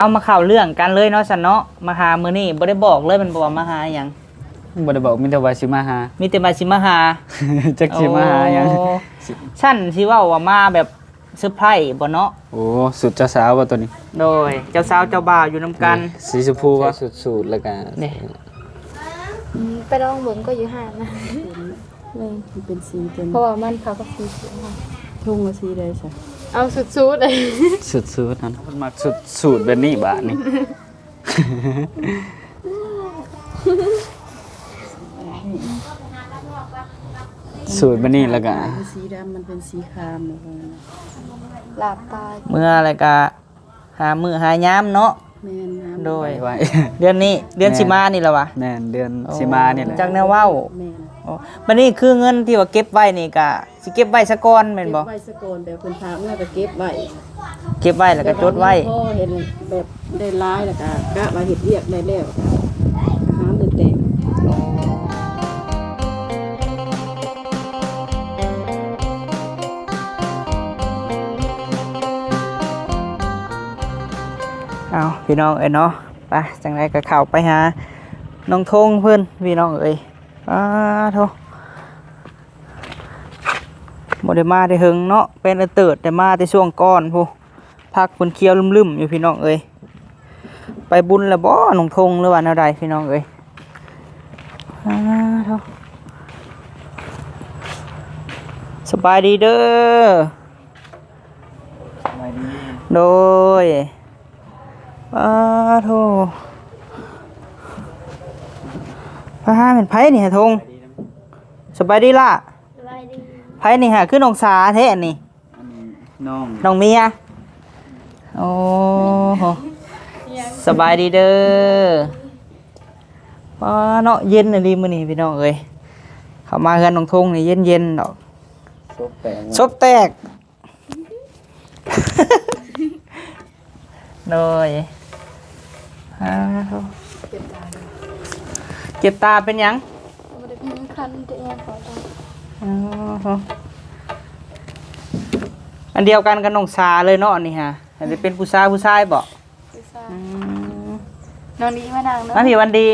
เอามาข่าวเรื่องกันเลยเนาะสันเนาะมาหามื้อนี้บ่ได้บอกเลยมันบอกว่ามาหาหยังบ่ได้บอกมีแต่ว่าสิมาหา มีแต่มาสิมาหา จักสิมาหาหยัง ฉันสิเว้าว่ามาแบบเซอร์ไพรส์บ่เนาะ โอ้สุดเจ้าสาวบ่ตัวนี้ โดยเจ้าสาวเจ้าบ่าวอยู่นํกัน สีชมพูว่าสุดๆแล้วก็ นี่ ไปลองเบิ่งก็อยู่ห่างนะเลย มันเป็นสีเต็ม เพราะว่ามันเขาก็สีเขียวค่ะ ทุ่งละสีได้ใช่ เอาสุดๆเลย สุดๆนั้นเพิ่นมักสุดแบบนี้บาดนี้ สูตรแบบนี้แล้วก็ เป็นสีดำมันเป็นสีครามเลย หลาบตา เมื่ออะไรก็หามื้อหายามเนาะ แม่นน้ำ โดย ไว้ เดือนนี้เดือนสิมานี่แหละวะ แม่นเดือนสิมานี่แหละ จักแนวเว้า แม่น อ๋อบัดนี้คือเงินที่ว่าเก็บไว้นี่ก็สิเก็บไว้ซะก่อนแม่นบ่ เก็บไว้สะกอนแบบเป็นพาเมื่อก็เก็บไว้ เก็บไว้แล้วก็จดไว้ พ่อเห็นแบบได้ร้ายแล้วก็กะมาเฮ็ดเวียกได้แล้วหามือแตก เอาพี่น้องเอ้ยเนาะไปจังไดก็เข้าไปหาน้องทงเพิ่นพี่น้องเอ้ยโธ่บ่ได้มาได้หึงเนาะเป็นเติดแต่มาแต่ช่วงก่อนพูพักเพิ่นเคี้ยวลืมๆอยู่พี่น้องเอ้ยไปบุญแล้วบ่น้องทงหรือว่าแนวใดพี่น้องเอ้ยโธ่สบายดีเด้อโดยโธ่พระห้าเป็นไผนี่ฮะทงสบายดีล่ะ สบายดี ไผนี่ฮะคือน้องสาแท้อันนี่ อันนี้น้อง น้องเมียโอ้โหสบายดีเด้อเนาะเย็นน่ะดีมื้อนี้พี่น้องเอ้ยเข้ามาเฮือนน้องทงนี่เย็นๆดอก ซุปแปง ซบแตก เลยเจ็บตาเป็นหยัง บ่ได้เป็นคันจะยังขอตา อันเดียวกันกับน้องสาเลยเนาะอันนี่ฮะอันนี้เป็นผู้ชายบ่ คือซ่าน้องนี้มานางเนาะ มาพี่วันดี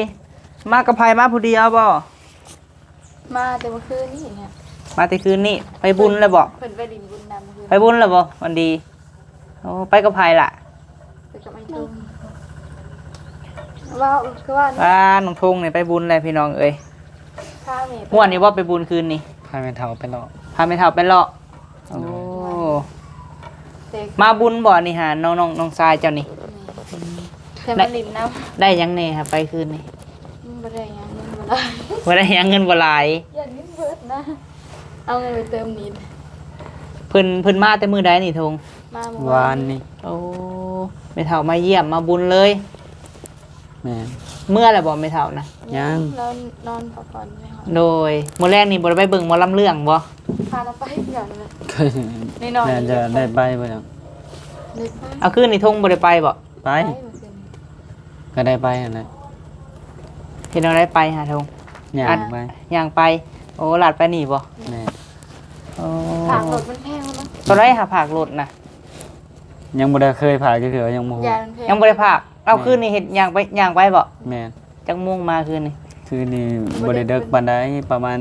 มากับไผมาผู้เดียวบ่ มาแต่เมื่อคืนนี่เนี่ย มาแต่คืนนี้ไปบุญแล้วบ่ เพิ่นไปดินบุญนำคือ ไปบุญแล้วบ่วันดีโอ้ไปกับไผล่ะ ไปกับไอ้ทุ่งว่าคือว่า น้องทงนี่ไปบุญเลยพี่น้องเอ้ย ข้าเมย์ ม่วนนี่ว่าไปบุญคืนนี่ พาแม่เฒ่าไปรอ พาแม่เฒ่าไปเลาะโอ้ เด็ก มาบุญบ่นี่ฮะน้องทรายเจ้านี่ แต่มาลินน้ ได้หยังแน่ครับไปคืนนี่ ำบ่ได้ยังเงินบ่ได้ บ่ได้หยังเงินบ่หลาย อย่าเงินเบิดนะ เอาเงินไปเติมนิด เพิ่นมาแต่มื้อใดนี่ทง มาเมื่อ วานนี่ โอ้แม่เฒ่ามาเยี่ยมมาบุญเลย แม่น เมื่อแล้วบ่แม่เฒ่านะ ยัง แล้วนอนพักผ่อนไม่หอ โดยมื้อแรกนี่บ่ได้ไปเบิ่งหมอลำเรื่องบ่ พาเราไปก่อนเลย เคย นี่นอน แม่จะได้ไปบ่จัง เด็กไป เอาคืนนี่ทงบ่ได้ไปบ่ ไป เมื่อคืน ก็ได้ไปนั่นแหละ เฮ็ดเอาได้ไปหาทง ย่า อั ง ด ไป ย่างไป โอ้ลาดไปนี่บ่ แม่ โอ้ ฝากรถมันแพงเนาะ ตอนแรกหาผากรถน่ะ ยังบ่ได้เคยผ่าจักเทื่อยังบ่ฮู้ ยามันแพง ยังบ่ได้ผากเอาคืนนี่เฮ็ดย่างไปบ่ แม่น จักโมงมาคืนนี่ คือนี่บ่ได้ดึกปานใดประมาณ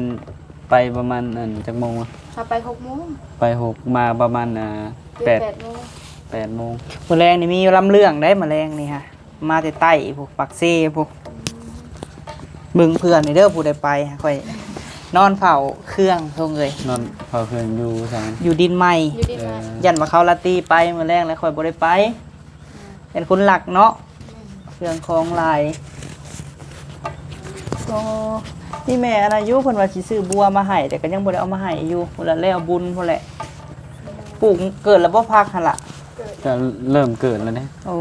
ไปประมาณอันจักโมงวะ พาไป6 โมง ไป6มาประมาณ8 โมง 8โมง มื้อแรงนี่มีลำเรื่องได้มื้อแรงนี่ฮะมาแต่ใต้พวกปักเซ่พวกเบิ่งเพื่อนนี่เด้อผู้ใดไปค่อยนอนเฝ้าเครื่องทงเลย นอนเฝ้าเพิ่นอยู่ซั่น อยู่ดินใหม่ อยู่ดีมา ยันมาเขาลาตีไปมื้อแรงแล้วค่อยบ่ได้ไปเป็นคนหลักเนาะเครื่องของหลายก็นี่แม่อายุเพิ่นว่าสิซื้อบัวมาให้แต่ก็ยังบ่ได้เอามาให้อยู่พุ่นละแล้วบุญพุ่นแหละปลูกเกิดแล้วบ่พักหั่นล่ะ ก็เริ่มเกิดแล้วเนี่ย โอ้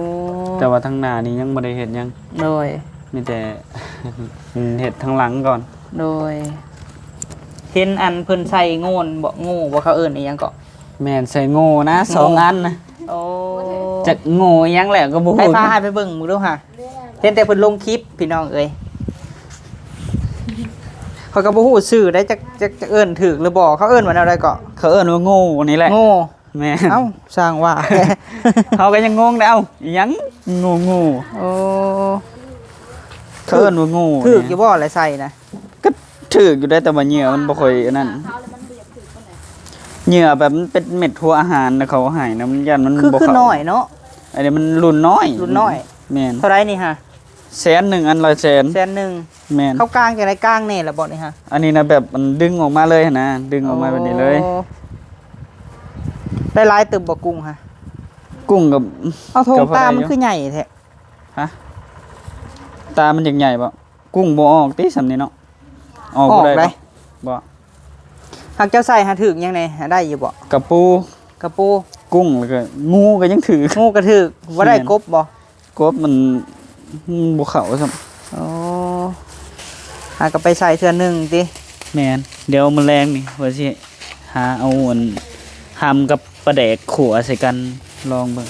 แต่ว่าทางหน้านี่ยังบ่ได้เฮ็ดหยัง โดย มีแต่ เฮ็ดทางหลังก่อน โดยเห็นอันเพิ่นใส่โง่นบ่โง่บ่เขาเอิ้นอีหยังก็ แม่นใส่โง่นะสองอันนะ โอ้ จักโง่อิหยังแหละก็บ่ ให้ ฮู้ พาให้ไปเบิ่งมึงดูค่ะ เรื่องอะไร เห็นแต่เพิ่นลงคลิปพี่น้องเอ้ยเขาก็บ่ฮู้ชื่อได้จักเอิ้นถูกหรือบ่เขาเอิ้นว่าแนวใดก็ เขาเอิ้นว่าโง่นี่แหละ โง่ แม่น เอ้าสร้างว่า เขาก็ยังงงได้อิหยังงู โอ้ เขาเอิ้นว่างู ถือ เนี่ย กี่บ่อะไรใส่นะ ก็ถือกอยู่ได้แต่ว่าเหยื่อมันบ่ค่อยอันนั้นเหยื่อแบบมันเป็นเม็ดหัวอาหารนะเขาให้นะมันยันมัน คือ บ่ คือ เข้า น้อยเนาะ อันนี้มันรุ่นน้อย รุ่นน้อย แม่น เท่าไรนี่ฮะ 100,000อันละแสน แสนหนึ่ง แม่น เข้ากลางจากไรกลางนี่ละบ่นี่ฮะ อันนี้นะแบบมันดึงออกมาเลยนะดึงออกมาแบบนี้เลย โอ้ได้หลายตึบบ่กุ้งฮะ กุ้งกับ เอาโทง ก็พอ ตา ได้ มัน อยู่ คือใหญ่แท้ ฮะตามันใหญ่ๆบ่กุ้งบ่ออกติสำนี้เนาะออก อ บ่ อก ได้ ได้ บ่ หากเจ้าใส่หาถึกยังไงหาได้อยู่บ่ กระปู กระปู กุ้งแล้วก็งูก็ยังถือ งูกระถึกบ่ได้ แม่น กบบ่ กบมันบ่เข้าซ้ํ โอ้หาก็ไปใส่เทื่อหนึงติ แม่นเดี๋ยวมื้อแรงนี่ว่าสิหาเอาอันหำกับปลาแดกขัวใส่กันลองเบิ่ง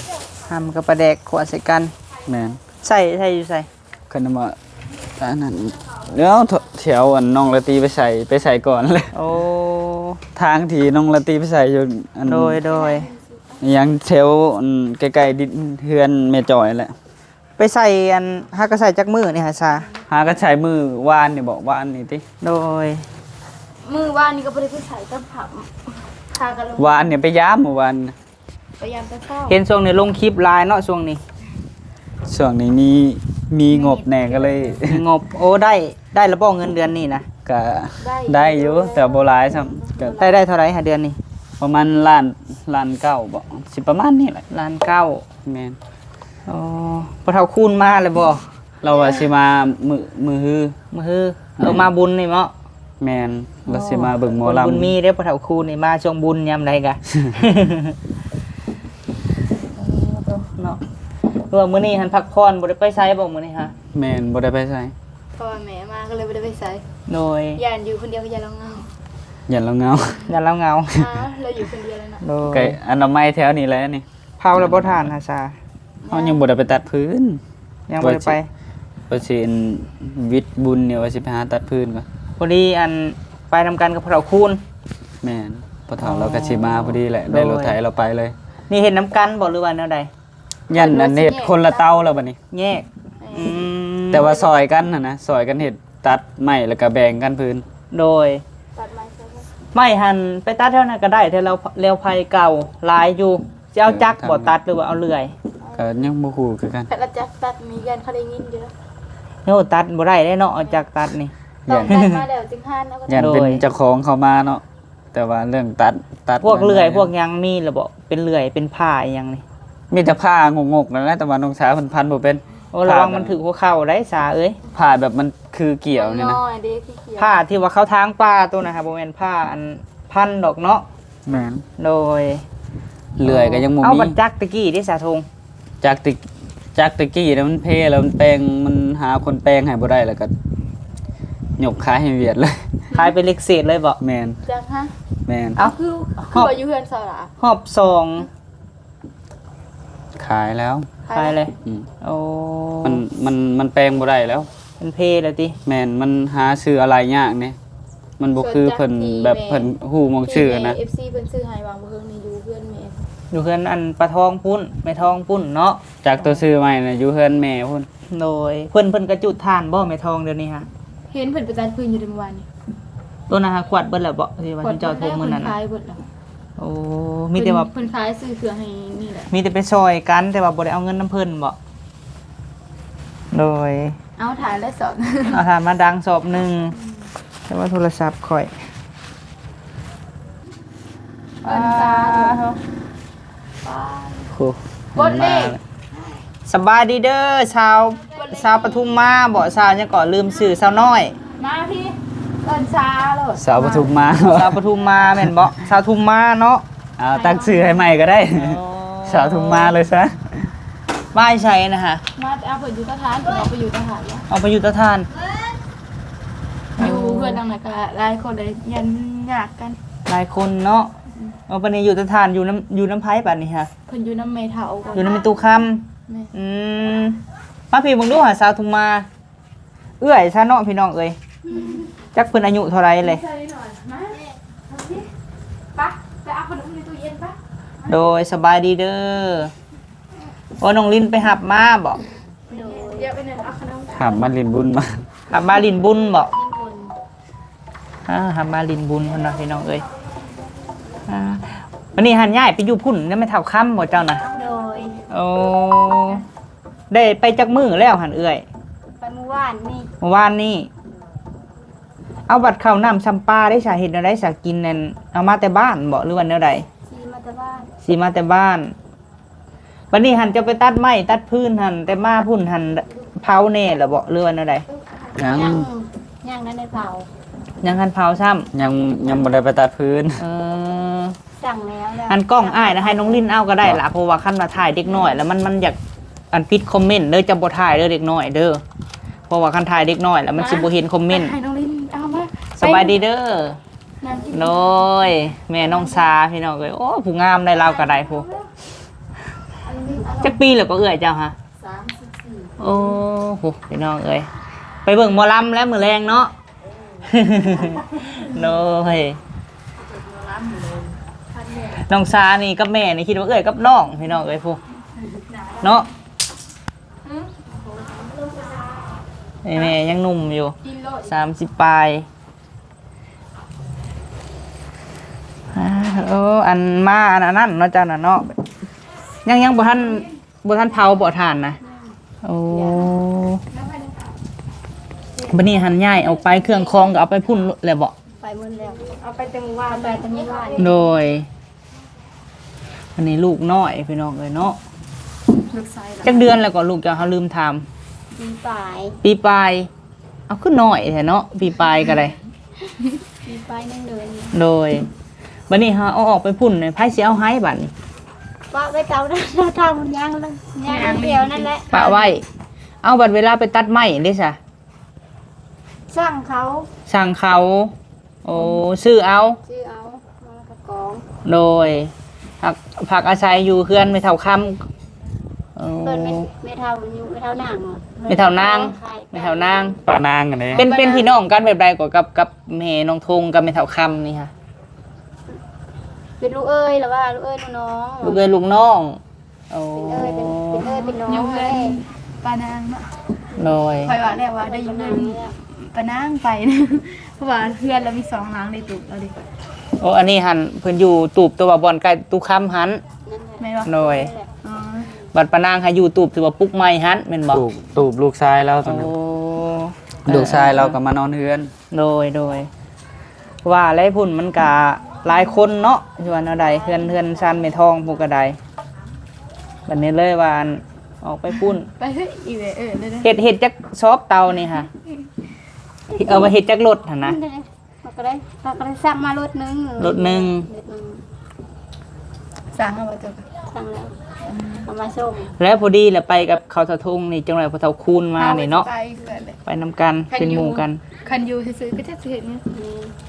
หำกับปลาแดกขวดใส่กัน แม่น ใส่อยู่ใส่ คันว่าอันนั้นแล้วแถวอันน้องละตีไปใส่ก่อนเลย โอ้ ทางที่น้องละตีไปใส่อยู่อัน โดย ยังแถวอันใกล้ๆดินเฮือนแม่จอยแหละ ไปใส่อันหากก็ใส่จักมือนี่ฮะซา หาก็ใช้มือวานนี่บอกวานนี่ติ โดย มือว่านนี่ก็บ่ได้ไปใส่ตะผับทากันลง วานเนี่ยไปย้ามเมื่อวาน พยายามจะเข้า เห็นช่วงนี้ลงคลิปไลน์เนาะช่วงนี้ ช่วงนี้มีงบแน่ก็เลย งบโอ้ได้ระบ่เงินเดือนนี่นะ ก็ได้อยู่แต่บ่หลายซ้ำก็ ได้เท่าไหร่ฮะเดือนนี้ ประมาณล้านเก้าบ่สิประมาณนี้แหละ 1,900,000 แม่น อ๋อพอเท่าคูณมาเลยบ่ เราว่าสิมามือฮือ มือเอามาบุญนี่เนาะ แม่นเราสิมาเบิ่งหมอลำ บุญมีเด้อพอเท่าคูณนี่มาช่วงบุญยามใดกะ เนาะเมื่อมื้อนี้หันพักผ่อนบ่ได้ไปไสบ่มื้อนี้ฮะ แม่นบ่ได้ไปใส่ เพราะว่าแม่มาก็เลยบ่ได้ไปใส่ โดย ย่านอยู่คนเดียวก็อย่าลองเงา ยันเราเหงา อย่าเราเหงา เราอยู่คนเดียวแล้วนะ โดย ไก่อนามัยแถวนี้แหละนี่ เผาแล้วบ่ทานฮะซา เฮายังบ่ได้ไปตัดพื้น ยังบ่ได้ไป ว่าสิอันวิทย์บุญเนี่ยว่าสิไปหาตัดพื้นก่อน พอดีอันไปนำกันกับพอเท่าคูณ แม่นพอเฒ่าเราก็สิมาพอดีแหละได้รถไถเราไปเลย นี่เห็นน้ำกันบ่หรือว่าแนวใด ยันอันเฮ็ดคนละเต้าแล้วบัดนี้ แยกอืม แต่ว่าซอยกันน่ะนะซอยกันเฮ็ดตัดไม้แล้วก็แบ่งกันพื้น โดย ตัดไม้ใส่ ไม่หันไปตัดเท่านั้นก็ได้แต่เราเร็วไผเก่าหลายอยู่จะเอาจักรบ่ตัดหรือว่าเอาเลื่อย ก็ยังบ่ฮู้คือกัน แต่ละจักตัดมียันเขาได้ยินอยู่แล้ว โน้ตัดบ่ได้เด้เนาะเอาจักรตัดนี่ ต้องตัดมาเดี๋ยวจึงหันแล้วก็ ยันเป็น โดย เจ้าของเขามาเนาะแต่ว่าเรื่องตัด พวกเลื่อย นั่น พวกหยังมีหรือบ่เป็นเลื่อยเป็นผ้าอีหยังนี่ มีแต่ผ้างกๆนั่นแหละแต่ว่าน้องสาวเพิ่นพันบ่เป็น โอ้ระวังมันถึกหัวเข่าได้สาเอ้ย ผ้าแบบมันคือเกี่ยวนี่นะ น้อยเด็กที่เขียว ผ้าที่ว่าเข้าทางป่าตัวนะครับบ่แม่นผ้าอันพันดอกเนาะ แม่น โดย เลื่อยก็ยังบ่ เอา มี บัดจักรตะกี้ที่สาธง จากตะกี้แล้วมันเพแล้วมันแปลงมันหาคนแปลงให้บ่ได้แล้วก็หยกขายให้เวียดเลย ขายเป็นเหล็กเศษเลยบ่ แมน จังฮะ แมน เอ้า คือว่าอยู่เฮือนสระ หอบซอง ขายแล้ว ขายเลย อืม โอ้ มันแปลงบ่ได้แล้ว เป็นเพแล้วติ แมนมันหาซื้ออะไรยากเนี่ยมันบ่คือเพิ่นแบบเพิ่นฮู้มองชื่อนะ เอฟซีเพิ่นซื้อให้วางบ่เฮิงนี่อยู่เพื่อนแม่ อยู่เพื่อนอันปลาทองปุ้นแม่ทองปุ้นเนาะ จากตัวซื้อใหม่น่ะอยู่เฮือนแม่พุ่น โดยเพิ่นกระจุดทานบ่แม่ทองเดี๋ยวนี้ฮะ เห็นเพิ่นไปตัดพื้นอยู่เมื่อวานนี้ ตัวนั้นฮะขวดเบิดแล้วบ่ที่ว่าเจ้าโทรมื้อนั้น เพิ่ น่ะ ขายเบิดแล้ว โอ้มีแต่ว่า เพิ่นขายซื้อเครื่องให้นี่แหละ มีแต่ไปซอยกันแต่ว่าบ่ได้เอาเงินน้ำเพิ่นบ่โดย เอาถ่ายแล้วสอน เอาทานมาดังสอบหนึงแต่ว่าโทรศัพท์ข่อย เอิ้นตา โอ้ กดเลข สบายดีเด้อชาวปทุมมาบ่ชาวยังก่อลืมชื่อชาวน้อย มาพี่เอิ้นซาโลด สาวปทุมมา ชาวปทุมมาแม่นบ่ชาวทุมมาเนาะ เอาตั้งชื่อให้ใหม่ก็ได้สาวทุมมาเลยซะ บ้านใช่นะฮะ มาแต่เอาเพิ่นอยู่ทหารเพิ่นเอาไปอยู่ทหารแล้ว เอาไปอยู่ตะทาน อยู่เพื่อนทางไหนก็หลายคนเลยยันยากกัน หลายคนเนาะเอาไปนี่อยู่ตะทานอยู่น้ำไผ่ป่านนี้ฮะ เพิ่นอยู่น้ำเมทาก่อน อยู่น้ำเป็นตู้ค แม่ ำมาพี่เบิ่งดูหาชาวทุมมา เอื้อยซะเนาะพี่น้องเอ้ยจักเพิ่นอายุเท่าไรเลย ใส่หน่อยมาเอาสิปะไปเอาขนมในตู้เย็นปะ โ โดยสบายดีเด้อโอ้น้องลินไปหับมาบ่ โดยเยอะไปหน่อยเอาขนม ถามมาลินบุญมา หับมาลินบุญบ่ ญี่ปุ่น หับมาลินบุญพุ่นน่ะพี่น้องเอ้ยวันนี้หันย้ายไปอยู่พุ่นแล้วไม่เท่าค่ำบ่เจ้าน่ะ โดย โอ้ได้ไปจักมื้อแล้วหันเอ้ย ไปเมื่อวานนี่ เมื่อวานนี้เอาบัตรเข้าน้ำซัมปาได้สาเหตุอะไรสากินนั่นเอามาแต่บ้านบ่หรือวันเดียวใด ซีมาแต่บ้าน สีมาแต่บ้านวันนี้หันจะไปตัดไม้ตัดพื้นหันแต่มาพุ่นหันเผาแน่หรือบ่หรือวันเดียวใด ยัง ย่างนั้นในเผา ยังหันเผาซ้ ยังบ่ได้ไปตัดพื้น ำสั่งแล้วแล้ว หันกล้องอ้ายนะให้น้องลิ้นเอาก็ได้ละเพราะว่าขั้นมาถ่ายเด็กน้อยแล้วมันอยากอันปิดคอมเมนต์เด้อจะบ่ถ่ายเด้อเด็กน้อยเด้อเพราะว่าคันถ่ายเด็กน้อยแล้วมันสิบ่เห็นคอมเมนต์ ให้น้องลินเอามา สบายดีเด้อ น้ำกิน โดยแม่น้องซาพี่น้องเอ้ยโอ้ผู้งามได้เราก็ได้ผู้จักปีแล้วก็เอื้อยเจ้าฮะ 34 โอ้โหพี่น้องเอ้ยไปเบิ่งหมอลำแล้วมือแรงเนาะ โน้ยน้องซานี่กับแม่นี่คิดว่าเอ้ยกับน้องพี่น้องเอ้ยพวกเนาะไอ้แม่ยังหนุ่มอยู่30 ปลายโอ้อันมาอันนั้นเนาะเจ้าน่ะเนาะยังบ่ทันเผาบ่ทานนะโอ้บัดนี้หันย้ายเอาไปเครื่องคองก็เอาไปพุ่นแล้วบ่ ไปหมดแล้วเอาไปแต่เมื่อวานไปแต่เมื่อวาน โดยอันนี้ลูกน้อยพี่น้องเอ้ยเนาะ ลูกชาย จักเดือนแล้วก็ลูกจะเฮาลืมถาม ปีปลาย ปีปลายเอาขึ้นน้อยแท้เนาะปีปลายก็ได้ ปีปลาย1 เดือน โดยบัดนี้เฮาเอาออกไปพุ่นไผสิเอาให้บัดนี้ ว่าไปเตาเราทำย่างเลยย่างเดียวนั่นแหละ ปะไว้ เอาบัดเวลาไปตัดไม้เด้ซะ สั่งเขา สั่งเขาโอ้ซื้อเอา ชื่อเอามากระกอง โดยผักอาศัยอยู่เฮือนไม่เท่าค่ำ เปิดไม่เท่าอยู่ไม่เท่านาง ไม่เท่านางไม่เท่านาง ปะนางกันเลย เป็นพี่น้องกันแบบใดกว่ากับแม่น้องทงกับแม่เท่าค่ำนี่ค่ะ เป็นลูกเอ้ยหรือว่าลูกเอ้ยลูกน้อง ลูกเอ้ยลูกน้องโอ้ เป็นเอ้ยเป็นน้องเลย ปานางเนาะ โดย คอยว่าแล้วว่าได้ยิน นางเนี่ย ปานางไปนะ เพราะว่าเพื่อนเรามี2หลังในตุกเราดิ โอ้อันนี้หันเพิ่นอยู่ตูบตัวบอนใกล้ตุคำหัน แม่นว่า โดย อ๋อ บัดปะนางให้อยู่ตูบถือว่าปุกไม้หันแม่นบ่ ตูบลูกชายแล้วตอนนั้น โอ้ ลูกชายเราก็มานอนเฮือน โดยว่าไรพุ่นมันกะหลายคนเนาะอยู่อันใดเฮือนซันไม่ทองผู้กระไดบัดนี้เลยว่าอันออกไปพุ่น ไปเฮ้ยอีเวเออเลยนะ เห็ดจักซอบเตานี่ค่ะเอามาเห็ดจักรถหั่นนะ มันก็ได้สั่งมารถนึง รถหนึ่ง สั่งเอาไว้เถอะ สั่งแล้วเอามาส่ง แล้วพอดีแหละไปกับเขาสะทุ่งนี่จังไรพอเท่าคูนมานี่เนาะ ไปเกิดเลย ไปนำกันเป็นหมู่กัน คันอยู่ซื่อๆก็จะเห็นเนี่ย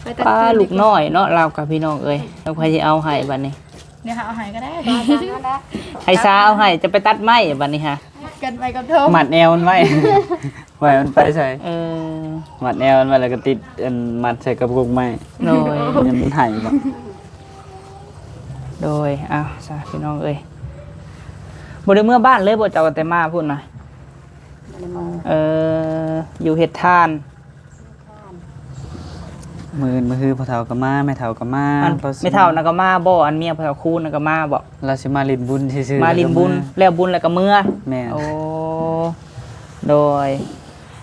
ไปตัด ป้า ฟืน ลูกน้อยเนาะเรากับพี่น้องเอ้ยเราใครจะเอาให้บัดนี้ เนี่ยหาเอาหายก็ได้ สั่งแล้วนะ ให้ซาเอาให้จะไปตัดไม้บัดนี้ฮะ กันไปกับโทม หมัดแนวมันไว้ ไว้มันไปใส่ เออ หมัดแนวมันไว้แล้วก็ติดอันมัดใส่กระปุกไม้ โดย ยังมันหายบ่ โดยอ้าวซาพี่น้องเอ้ยบ่ได้เมื่อบ้านเลยบ่เจ้าแต่มาพูดนะอยู่เฮ็ดทาน มือคือพ่อเฒ่าก็มาแม่เฒ่าก็มา อันไม่เท่านะก็มาบ่อันเมียพอเท่าคูนนะก็มาบ่ เราสิมาลินบุญซื่อๆ มาลินบุญแล้วบุญแล้วก็เมื่อ แม่น โอ้โดย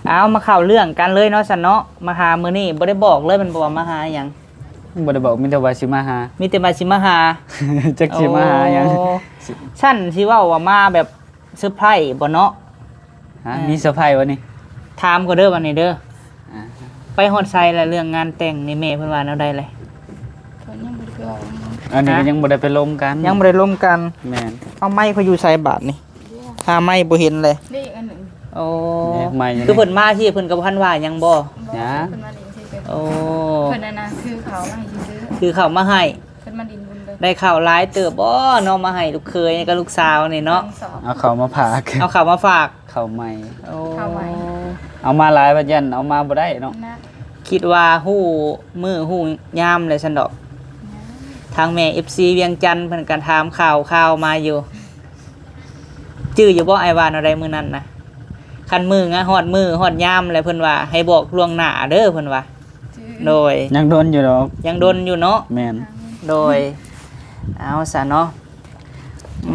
เอามาเข้าเรื่องกันเลยเนาะสันเนาะมาหามื้อนี้บ่ได้บอกเลยมันบ่ว่ามาหาหยัง บ่ได้บอกมีแต่ว่าสิมาหา มีแต่มาสิมาหา จักสิมาหาหยัง โอ้ชั้นสิเว้าว่ามาแบบเซอร์ไพรส์บ่เนาะ ฮะมีเซอร์ไพรส์วะนี่ ถามก็เด้อวันนี้เด้อ อ่า ไปฮอดไซแล้วเรื่องงานแต่งนี่แม่เพิ่นว่าแนวใดเลย คนยังบ่ได้บอก อันนี้ก็ยังบ่ได้ไปลมกัน ยังบ่ได้ร่วมกัน แม่น เอาไม้เขาอยู่ไซบาทนี่หาไม้บ่เห็นเลย นี่อีกอันหนึ่ง โอ้ แยกไม้ คือเพิ่นมาที่เพิ่นก็บ่ทันว่าหยังบ่ หยัง เพิ่นมาดินซื่อ โอ้ ๆเพิ่นน่ะคือเขามาให้ซื้อ คือเขามาให้ เพิ่นมาดินบุญเลย ได้ข่าวร้ายเติบบ่เนาะมาให้ลูกเคยกับลูกสาวนี่เนาะ สอบ เอาเขามาผาก เอาข่าวมาฝาก เขาใหม่ โอ้ ข่าวใหม่ เอามาหลายบัดยันเอามาบ่ได้เนาะ นะ คิดว่าฮู้มือฮู้ยามเลยซั่นดอก ทางแม่ FC เวียงจันทน์เพิ่นก็ถามข่าวมาอยู่จื้ออยู่บ่ไอ้วานอะไรมื้อนั้นนะคันมื้องะฮอดยามแล้วเพิ่นว่าให้บอกล่วงหน้าเด้อเพิ่นว่าโดย ยังโดนอยู่ดอก ยังดนอยู่เนาะ แม่น โดยเอาซะเนาะ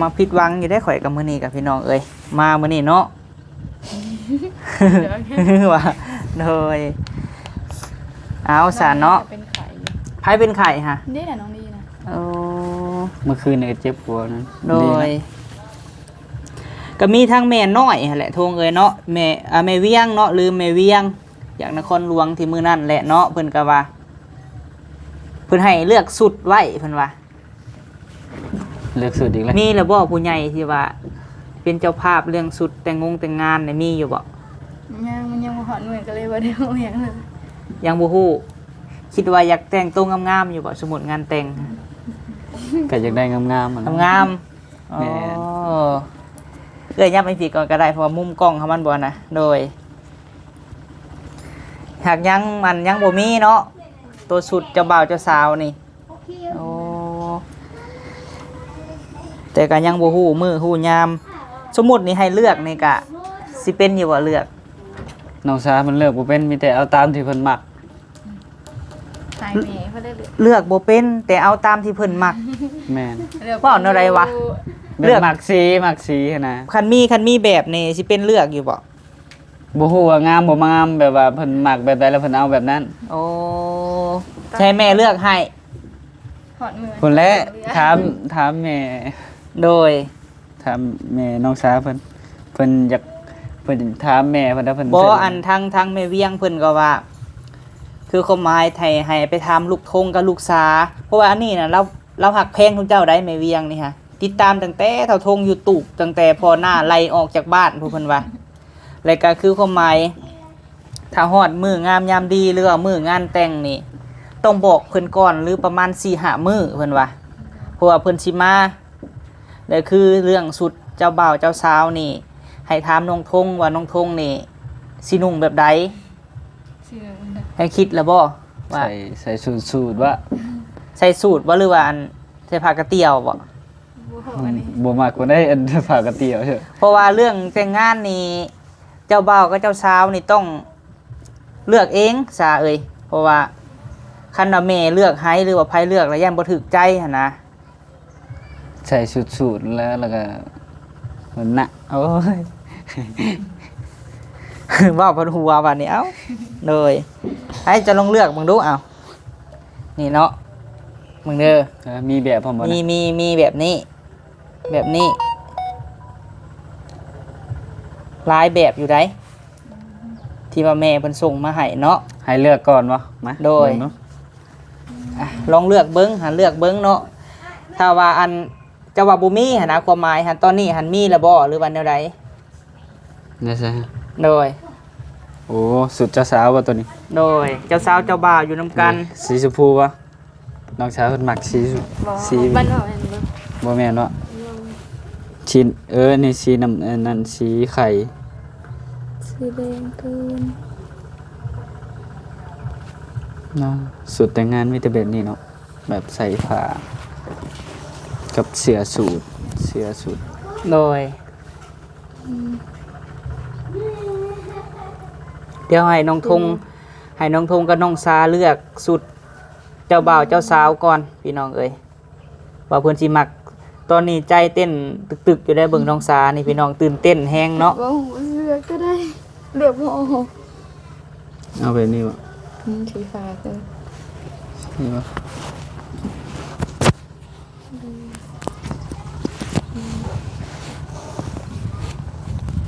มาผิดหวังอยู่ได้ข่อยกับมื้อนี้กับพี่น้องเอ้ยมามื้อนี้เนาะ ว่าโดยเอาซะเนาะ เป็นไข่ ไผเป็นไข้ฮะ นี่แหละน้องดีนะ โอ้ เมื่อคืนนี่ก็เจ็บหัวนั้น โดยก็มีทั้งแม่น้อยหั่นแหละทงเอ้ยเนาะแม่เวียงเนาะลืมแม่เวียงจากนครหลวงที่มื้อนั้นแหละเนาะเพิ่นก็ว่าเพิ่นให้เลือกสุดไว้เพิ่นว่า เลือกสุดอีกแล้ว มีแล้วบ่ผู้ใหญ่ที่ว่า เป็นเจ้าภาพเรื่องสุดแต่งงานเนี่ยมีอยู่บ่ ยังบ่ฮอดมื้อก็เลยบ่ได้เอาหยังเลย ยังบ่ฮู้คิดว่าอยากแต่งตัวงามๆอยู่บ่สมมุติงานแต่ง ก็อยากได้งามๆอะนะ งามๆอ๋อ แม่น เอ้ยย้ำให้พี่ก่อนก็ได้เพราะว่ามุมกล้องเขามันบ่นะโดยหากยังบ่มีเนาะตัวสุดเจ้าบ่าวเจ้าสาวนี่โอ้แต่ก็ยังบ่ฮู้มื้อฮู้ยาม สมมุตินี่ให้เลือกนี่ก็สิเป็นอยู่บ่เลือก น้องสามันเลือกบ่เป็นมีแต่เอาตามที่เพิ่นมัก หายแม่เขาได้เลย เลือกบ่เป็นแต่เอาตามที่เพิ่นมัก แม่น ว่าเอาอะไรวะ เลื เลื อ อก กมักสีหั้นนะ คันมีแบบนี่สิเป็นเลือกอยู่บ่ บ่ฮู้ว่างามบ่งามแบบว่าเพิ่นมักแบบใดแล้วเพิ่นเอาแบบนั้น โอ้ใช่แม่เลือกให้ ฮอดมื้อ เพิ่นแหละถามแม่ โดย ถามแม่น้องสาเพิ่นอยากเพิ่นถามแม่เพิ่นแล้วเพิ่น บ่อันทั้งแม่เวียงเพิ่นก็ว่า คือความหมายให้ไปถามลูกทงกับลูกสาเพราะว่าอันนี้น่ะเราหักแพงทุกเจ้าได้แม่เวียงนี่ฮะติดตามตั้งแต่เท่าทง YouTube ตั้งแต่พอหน้าไล่ออกจากบ้านผู้เพิ่นว่าแล้วก็คือความหมายถ้าฮอดมื้องามยามดีหรือว่ามื้องานแต่งนี่ต้องบอกเพิ่นก่อนหรือประมาณ 4-5 มื้อเพิ่นว่าเพราะว่าเพิ่นสิมาแล้วคือเรื่องสุดเจ้าบ่าวเจ้าสาวนี่ให้ถามน้องทงว่าน้องทงนี่สินุ่งแบบใด ชื่อ ให้คิดแล้วบ่ว่า ใส่สูตรว่า ใส่สูทบ่หรือว่าอันใส่ผ้ากระเตียวบ่ บ่ฮู้อันนี้ บ่มักบ่ได้อันฝากกระเตียวเด้อ เพราะว่าเรื่องแต่งงานนี่เจ้าบ่าวกับเจ้าสาวนี่ต้องเลือกเองซาเอ้ยเพราะว่าคันว่าแม่เลือกให้หรือว่าไผเลือกแล้วย่านบ่ถูกใจหั่นนะ ใส่สูตรแล้วก็มันน่ะโอ้ย เว้าเพิ่นหัวบัดนี้เอ้าเลยให้จะลองเลือกมึงดูเอานี่เนาะมึงเด้อ มีแบบพร้อมบ่ มี นะ มีแบบนี้ แบบนี้หลายแบบอยู่ได้ที่ว่าแม่เพิ่นส่งมาให้เนาะ ให้เลือกก่อนบ่มา โดย เบิ่งเนาะ อ่ะลองเลือกเบิ้งหันเลือกเบิ้งเนาะถ้าว่าอันจะว่าบ่มีหันนะความหมายหันตอนนี้หันมีแล้วบ่หรือวันแนวใด นี่ใช่ โดย โอ้สุดเจ้าสาวบ่ตัวนี้ โดยเจ้าสาวเจ้าบ่าวอยู่นํกัน สีชมพูบ่น้องสาวเพิ่นมักสี บ่ สี บ้านเฮาแม่นบ่ บ่แม่นเนาะชิ้นนี่สีน้ำนั่นสีไข่ สีแดงเกิน เนาะสุดแต่งงานมีแต่แบบนี้เนาะแบบใส่ผ้ากับเสื้อสูท โดยเดี๋ยวให้น้องทงกับน้องซาเลือกสุดเจ้าบ่าวเจ้าสาวก่อนพี่น้องเอ้ยว่าเพิ่นสิมักตอนนี้ใจเต้นตึกๆอยู่ได้เบิ่งน้องซานี่พี่น้องตื่นเต้นแฮงเนาะ บ่ฮู้เลือกก็ได้เลือกบ่ออก เอาแบบนี้บ่ สีฟ้าเกิน นี่บ่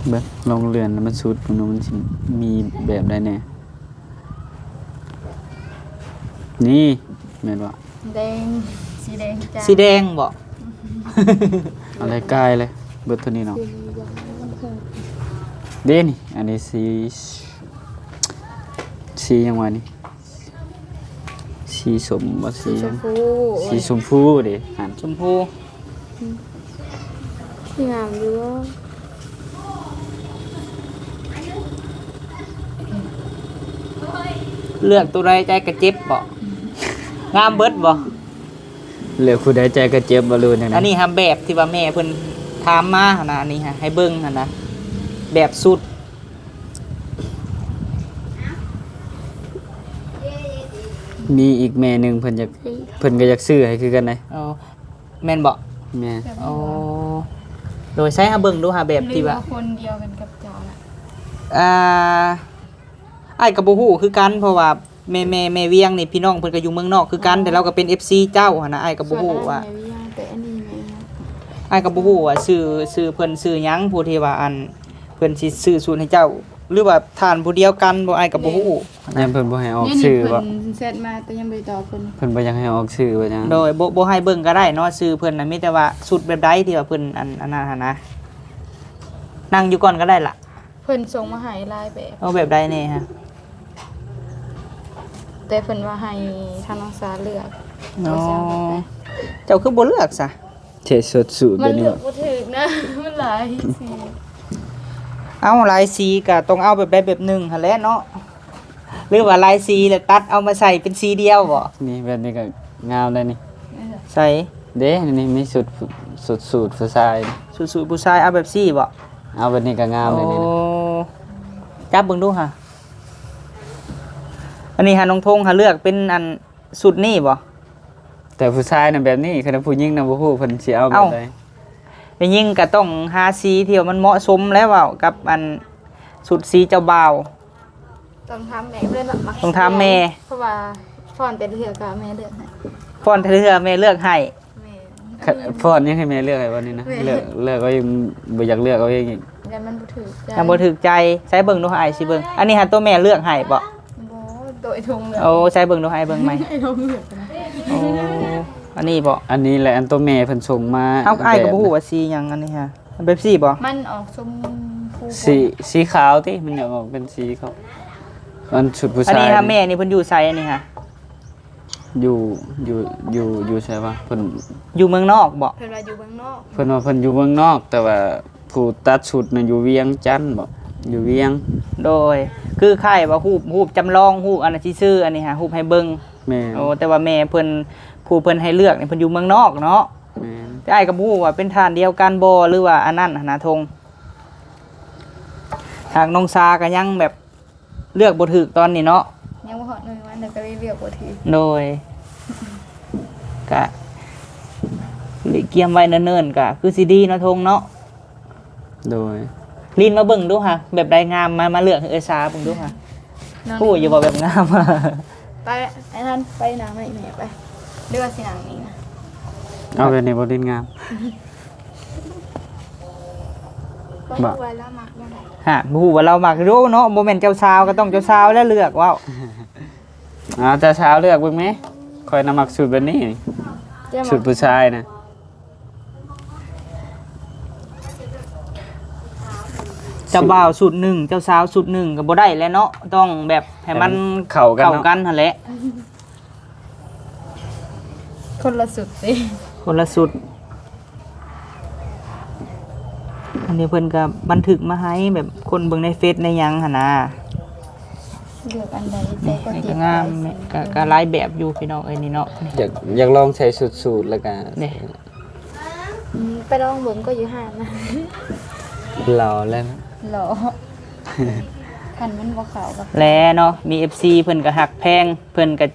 เบิ่งลองเลื่อนแล้วมันสุดมันสิมีแบบใดแน่นี่แม่นบ่ แดงสีแดงจ้า สีแดงบ่ อะไรกายเลยเบิดตัวนี้เนาะเด้นี่อันนี้สียังวะนี่สีสมบ่สี ชมพู สีชมพูเด้หัน ชมพู ที่งามอยู่ เลือกตัวใดใจกระเจ็บบ่งามเบิดบ่ เหลือผู้ใดใจก็เจ็บบ่รู้จังได๋ อันนี้ฮะแบบที่ว่าแม่เพิ่นถามมาหั่นนะอันนี้ฮะให้เบิ่งหั่นนะแบบสุด มีอีกแม่หนึงเพิ่นก็อยากซื้อให้คือกันได้ เอาแม่นบ่ แม่ โอ้โดยใช้หาเบิ่งดูหาแบบที่ว่า คนเดียวกันกับเจ้าน่ะ อ้ายก็บ่ฮู้คือกันเพราะว่าแม่เวียงนี่พี่น้องเพิ่นก็อยู่เมืองนอกคือกันแต่เราก็เป็น FC เจ้าหั่นนะอ้ายก็บ่ฮู้ว่า ส่นอันไหนยังแต่อันนี้แม่ อ้ายก็บ่ฮู้ว่าชื่อเพิ่นชื่อหยังผู้ที่ว่าอันเพิ่นสิซื้อสูตรให้เจ้า หรือว่าทานผู้เดียวกันบ่อ้ายก็บ่ฮู้ ยังเพิ่นบ่ให้ออก นี่ ชื่อบ่ เพิ่นเซตมาแต่ยังบ่ได้ตอบเพิ่น เพิ่นบ่อยากให้ออกชื่อว่าจัง โดยบ่ให้เบิ่งก็ได้เนาะชื่อเพิ่นน่ะมีแต่ว่าสูตรแบบใดที่ว่าเพิ่นอันนั้นหั่นนะนั่งอยู่ก่อนก็ได้ล่ะ เพิ่นส่งมาให้ลายแบบ เอาแบบใดแน่ฮะ แต่เพิ่นว่าให้ทางน้องสาเลือก อ๋อเจ้าคือบ่เลือกซะ เทสดสูตร มั เดี๋ น ยวนี้ เลือกบ่ถูกนะ มันหลายสี เอาหลายสีก็ต้องเอาแบบใดแบบหนึ่งหั่นแหละเนาะหรือว่าหลายสีแล้วตัดเอามาใส่เป็นสีเดียวบ่ นี่แบบนี้ก็งามเลยนี่ ใส่ เด้นี่มีสูตรสูตรผู้ชาย สูตรผู้ชายเอาแบบสีบ่ เอาแบบนี้ก็งามเลยนี่นะ จับเบิ่งดูค่ะอันนี้หาน้องทงหาเลือกเป็นอันสูตรนี่บ่ แต่ผู้ชายน่ะแบบนี้คันผู้หญิงน่ะบ่ฮู้เพิ่นสิเอาแบบใด เป็นยิ่งก็ต้องหาสีที่ว่ามันเหมาะสมแล้วเว้ากับอันสูตรสีเจ้าบ่าว ต้องทำแม่เลือกแบบมัก ต้องถามแม่ เพราะว่าฟอนแต่เลือกก็แม่เลือกให้ ฟอนเทื่อแม่เลือกให้ แม่ ฟอนยังให้แม่เลือกให้วันนี้นะเลือกเอาเองบ่อยากเลือกเอาเองอีก ยันมันบ่ถูกใจ ยังบ่ถูกใจใช้เบิ่งดูให้อ้ายสิเบิ่งอันนี้หาตัวแม่เลือกให้บ่ บ่โดยทงเลย โอ้ใช้เบิ่งดูให้เบิ่งไหม ไอ้ทงเลือกนะ โอ้อันนี้บ่ อันนี้แหละอันตัวแม่เพิ่นส่งมา เอาอ้ายก็บ่ฮู้ว่าสีหยังอันนี้ฮะแบบสีบ่ มันออกชมพู สีขาวติมันอยากออกเป็นสีขาวมันชุดผู้ อัน ชาย นี้ฮะแม่นี่เพิ่นอยู่ไสอันนี้ฮะ อยู่ใช่ป่ะเพิ่น อยู่เมืองนอกบ่ เพิ่นว่าอยู่เมืองนอก เพิ่นว่าเพิ่นอยู่เมืองนอก แต่ว่าผู้ตัดชุดน่ะอยู่เวียงจันทน์บ่อยู่เวียง โดยคือค่ายว่ารูปจำลองรูปอันนั้นที่ชื่ออันนี้ฮะรูปให้เบิ่ง แม่ โอ้แต่ว่าแม่เพิ่นผู้เพิ่นให้เลือกนี่เพิ่นอยู่เมืองนอกเนาะ แม่ แต่อ้ายก็บ่ฮู้ว่าเป็นทานเดียวกันบ่หรือว่าอันนั้นหั่นนะทงทางน้องซาก็ยังแบบเลือกบ่ถูกตอนนี้เนาะ ยังบ่ฮอดหน่วยวันเดี๋ยวก็เลยเลือกบ่ถูก โดยก็เกียมไว้เนิ่นๆก็คือสิดีเนาะทงเนาะ โดย ลีนมาเบิ่งดูค่ะแบบใดงามมาเลือกให้เอ้ยซาเบิ่งดูค่ะฮู้อยู่บ่แบบงาม ไปไอ้นั่นไปหนังมาอีกแม่ไปเลือกสิหนังนี้นะ เอาแบบนี้บ่ดินงาม บ่ไว้แล้วมักบ่ได้ ฮะบ่ฮู้ว่าเรามักรู้เนาะบ่แม่นเจ้าสาวก็ต้องเจ้าสาวแล้วเลือกว้าว แต่เช้าเลือกเบิ่งไหมคอยนำมักชุดแบบนี้นี่ เจ้า ชุดผู้ชายนะ เจ้าบ่าวสุดหนึ่งเจ้าสาวสุดหนึ่งก็บ่ได้แล้วเนาะต้องแบบให้มัน เข้ากัน เข้า เนาะ กันหั่นแหละ คนละสุดสิ คนละสุดอันนี้เพิ่นก็บันทึกมาให้แบบคนเบิ่งในเฟซในหยังหั่นน่ะ เลือกอันใดใจก็ นี่ ติ ก็ ด งามนี่ก็หลายแบบอยู่พี่น้องเอ้ยนี่เนาะนี่ อยากลองใช้ชุดสูทแล้วกัน นี่ ไปลองเบิ่งก็อยู่ห้างนะ หล่อแล้วนะ หรอคันมันบ่เข้ากับ แลเนาะมี FC เพิ่นก็หักแพงเพิ่นก็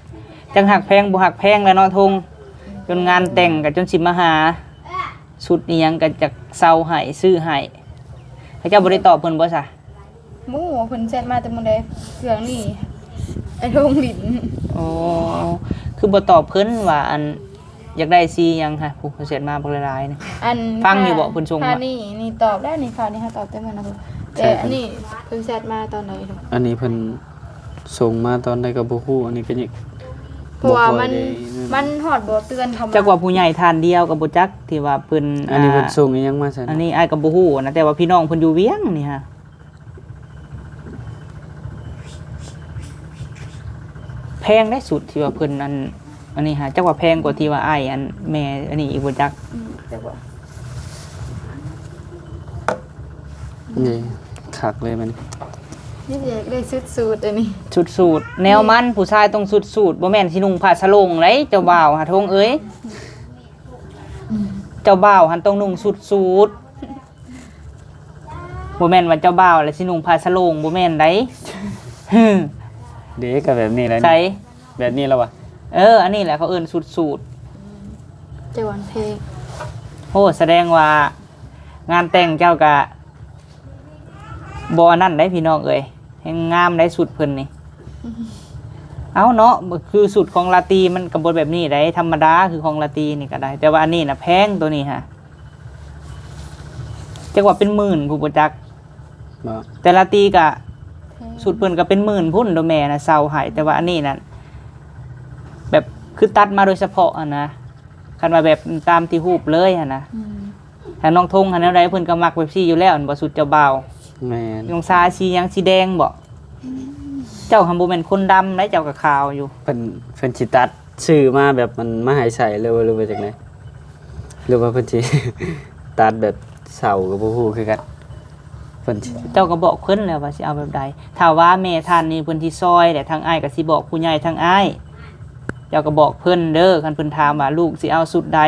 จังหักแพงบ่หักแพงแล้วเนาะทงจนงานแต่งก็จนสิมาหาสุดอีหยังก็จักเซาให้ซื้อให้เขาเจ้าบ่ได้ตอบเพิ่นบ่ซะ หมู่เพิ่นเซ็ตมาแต่มื้อใดเครื่องนี่ไอ้ทงลิ้น อ๋อคือบ่ตอบเพิ่นว่าอันอยากได้ซีหยังค่ะผู้เสร็จมาบักหลายๆนี่ อัน ฟังอยู่บ่เพิ่นส่งมา นี่ตอบแล้วนี่ข่าวนี้เฮาตอบได้มื้อนะแต่อันนี้เพิ่นเซ็ตมาตอนไหนเนาะ อันนี้เพิ่นส่งมาตอนใดก็บ่ฮู้อันนี้ก็ยัง เพราะว่ามัน บ่ค่อยได้ มันฮอดบ่เตือนเข้ามา จักว่าผู้ใหญ่ทานเดียวก็บ่จักที่ว่าเพิ่น อันนี้เพิ่นส่งอีหยังมาซั่น อันนี้อ้ายก็บ่ฮู้นะแต่ว่าพี่น้องเพิ่นอยู่เวียงนี่ฮะแพงได้สุดที่ว่าเพิ่นอันนี้ฮะจักว่าแพงกว่าที่ว่าอ้ายอันแม่อันนี้อีกบ่จัก แต่ว่า นี่คักเลยมัน นี่อยากได้ชุดสูทอันนี้ สุดสูตรแนวมันผู้ชายต้องสุดสูตรบ่แม่นสินุ่งผ้าสะโลงไดเจ้าบ่าวหาทงเอ้ย เจ้าบ่าวหันต้องนุ่งสุดสูทบ่แม่นว่าเจ้าบ่าวแล้วสินุ่งผ้าสโลงบ่แม่นได้ เด็กก็แบบนี้แหล้ว ใส่ แบบนี้แล้ววะ อันนี้แหละเขาเอิ้นสุดสูท จะวันเพลง โอ้แสดงว่างานแต่งเจ้ากะบ่อันนั้นได้พี่น้องเอ้ยแห่งงามได้สุดเพิ่นนี่ เอาเนาะคือสุดของลาตรีมันก็บ่แบบนี้ได้ธรรมดาคือของลาตรีนี่ก็ได้ แต่ว่าอันนี้น่ะแพงตัวนี้ฮะจักว่าเป็นหมื่นผู้บ่จัก บ่ แต่ลาตรีก็สุดเพิ่นก็เป็นหมื่นพุ่นโดแม่น่ะเซาให้แต่ว่าอันนี้น่ะแบบคือตัดมาโดยเฉพาะอ่ะนะคันว่าแบบตามที่รูปเลยอ่ะนะถ้าน้องทงหันแนวใดเพิ่นก็มักแบบซี่อยู่แล้วอันบ่สุดเจ้าบ่าว แม่น น้องซาสีหยังสีแดงบ่เจ้าหันบ่แม่นคนดำได้เจ้าก็ขาวอยู่ เพิ่นสิตัดชื่อมาแบบมันมาให้ใส่หรือว่าจังได๋หรือว่าเพิ่นสิ ตัดแบบเสาก็บ่ฮู้คือกันเพิ่นสิ เจ้าก็บอกเพิ่นแล้วว่าสิเอาแบบใดถ้าว่าแม่ท่านนี่เพิ่นที่ซอยแต่ทางอ้ายก็สิบอกผู้ใหญ่ทางอ้ายเจ้าก็บอกเพิ่นเด้อคันเพิ่นถามว่าลูกสิเอาสุดใด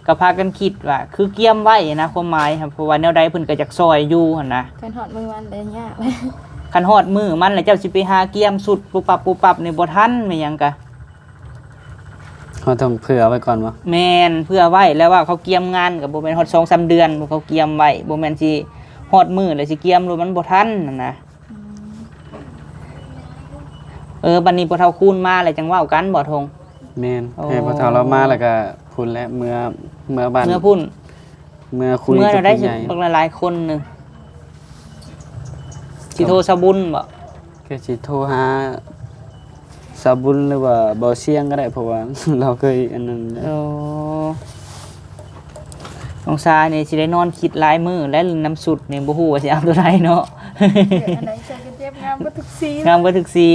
ก็พากันคิดว่าคือเกียมไว้นะความหมายครับเพราะว่าแนวใดเพิ่นก็อยากซอยอยู่หั่นนะ การหอดมือวันเลยยาก คันฮอดมือมันแล้วเจ้าสิไปหาเกียมสุดปุบปับนี่บ่ทันแม่นหยังกะ เขาต้องเผื่อไว้ก่อนบ่ แม่นเพื่อไว้แล้วว่าเขาเกียมงานก็บ่แม่นฮอด 2-3 เดือนเขาเกียมไว้บ่แม่นสิฮอดมือแล้วสิเกียมรู้มันบ่ทันนั่นนะบัดนี้พ่อเฒ่าคูณมาแล้วจังเว้ากันบ่ทง แม่น โอ้ ให้พอเฒ่าเรามาแล้วก็พุ่นและเมื่อบ้าน เมื่อพุ่น เมื่อคุย เมื่อ กับ เราได้ ผู้ใหญ่ บักหลายๆคนหนึงสิโทรสะบุญบ่ ก็สิโทรหาสาบุญหรือว่าบ่เสียงก็ได้เพราะ ว่า เราเคยอันนั้น โอ้น้องซานี่สิได้นอนคิดหลายมื้อและน้ำสุดนี่บ่ฮู้ว่าสิเอาตัวใดเนาะ อันไหนใส่กระเจี๊ยบงามก็ทุกสี งามเบ่ถึกสี